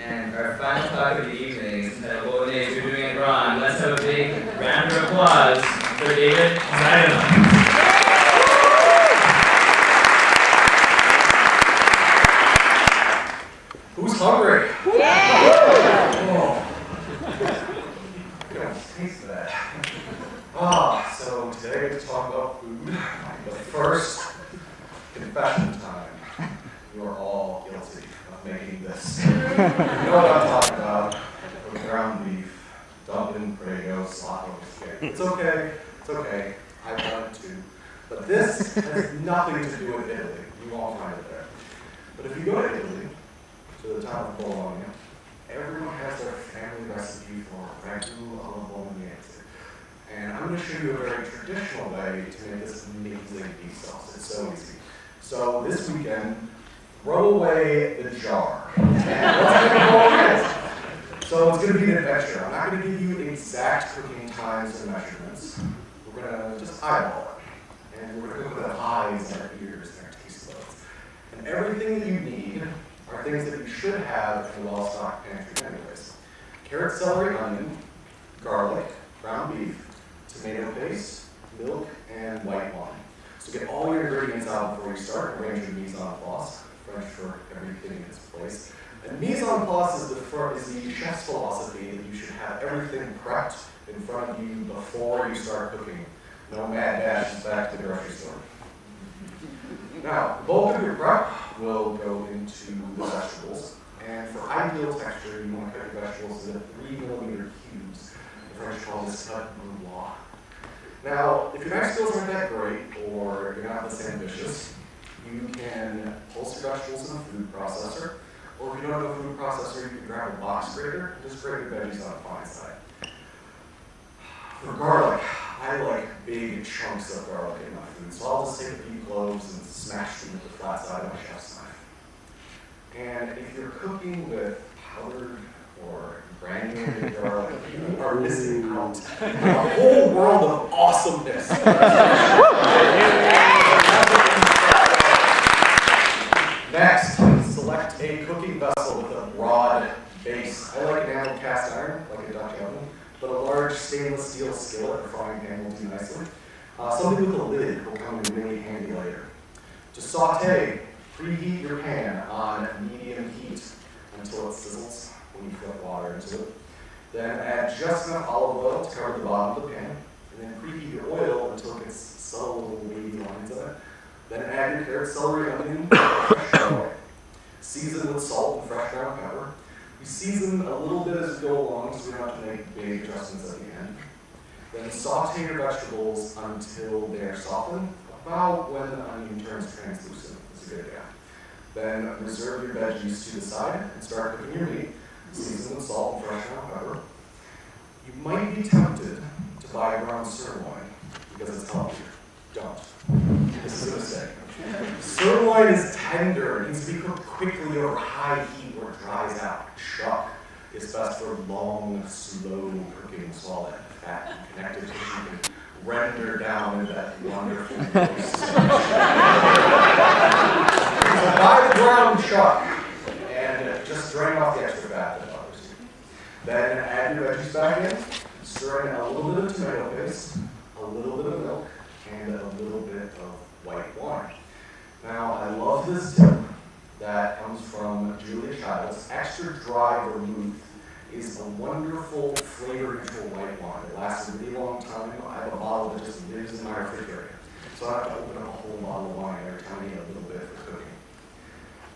And our final talk of the evening is entitled Bolognese, You're Doing It Wrong. Let's have a big round of applause for David Zuidema. Who's hungry? Yeah! Oh. You don't taste that. So today I get to talk about food. But first, confession time. You are all guilty of making this. You know what I'm talking about. Ground beef, dumpling, prego, slot over steak. It's okay. It's okay. I've done it too. But this has nothing to do with Italy. You won't find it there. But if you go to Italy, to the town of Bologna, everyone has their family recipe for ragu alla bolognese. And I'm going to show you a very traditional way to make this amazing beef sauce. It's so easy. So this weekend, throw away the jar. And what's going to go on next? So it's going to be an adventure. I'm not going to give you exact cooking times and measurements. We're going to just eyeball it. And we're going to cook with our eyes and our ears and our taste buds. And everything that you need are things that you should have in a well-stocked pantry anyways. Carrot, celery, onion, garlic, ground beef, tomato paste, milk, and white wine. So get all your ingredients out before you start. Arrange your mise en place, French for everything in its place. And mise en place is the chef's philosophy that you should have everything prepped in front of you before you start cooking. No mad dashes back to the grocery store. Now, the bulk of your prep will go into the vegetables, and for ideal texture, you want to cut your vegetables into 3mm cubes. The French call this cut bouilloire. Now, if your knife skills aren't that great, or you're not this ambitious, you can pulse your vegetables in a food processor, or if you don't have a food processor, you can grab a box grater and just grate your veggies on the fine side. For garlic, I like big chunks of garlic in my food, so I'll just take a few cloves and smash them with the flat side of my chef's knife. And if you're cooking with powdered or granulated garlic, you are missing out on a whole world of awesomeness. Next, select a cooking vessel with a broad base. I like enamel cast iron, like a Dutch oven, but a large stainless steel skillet or frying pan will do nicely. Something with a lid will come in really handy later. To saute, preheat your pan on medium heat until it sizzles when you put water into it. Then add just enough olive oil to cover the bottom of the pan, and then preheat your oil until it gets subtle little wavy lines in it. Then add your carrot, celery, onion, and fresh garlic. Season with salt and fresh ground pepper. You season a little bit as you go along, so you don't have to make big adjustments at the end. Then saute your vegetables until they are softened, about when the onion turns translucent. That's a good guess. Then reserve your veggies to the side and start cooking your meat. Season with salt and fresh ground pepper. You might be tempted to buy a ground sirloin because it's healthier. Don't. This is a mistake. Sirloin is tender. It needs to be cooked quickly over high heat where it dries out. Chuck is best for long, slow cooking so all that fat and connective tissue can render down into that wonderful place. So buy the ground chuck and just drain off the extra fat that bothers you. Then add your veggies back in, stir in a little bit of tomato paste, a little bit of milk, and a little bit of white wine. Now, I love this tip that comes from Julia Childs. Extra dry vermouth is a wonderful flavor-neutral white wine. It lasts a really long time. I have a bottle that just lives in my refrigerator. So I have to open up a whole bottle of wine every time I need a little bit for cooking.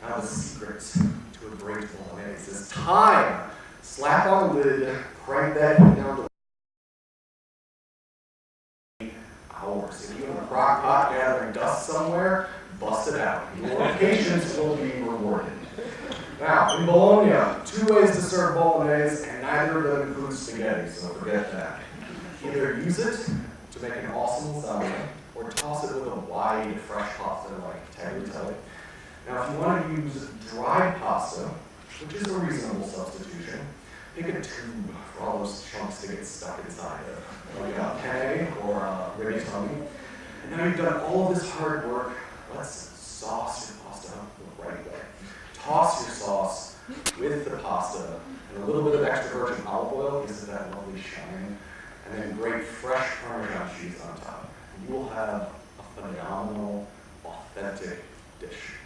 Now, the secret to a great bolognese is time. Slap on the lid, crank that heat down to hours. If you have a crock pot gathering dust somewhere, bust it out. Your patience will be rewarded. Now, in Bologna, 2 ways to serve bolognese, and neither of them include spaghetti, so forget that. Either use it to make an awesome lasagna, or toss it with a wide, fresh pasta like tagliatelle. Now, if you want to use dried pasta, which is a reasonable substitution, pick a tube for all those chunks to get stuck inside of, like a penne or a rigatoni. And now you've done all of this hard work, let's sauce your pasta the right way. Toss your sauce with the pasta really shine, and then great fresh Parmesan cheese on top. You will have a phenomenal, authentic dish.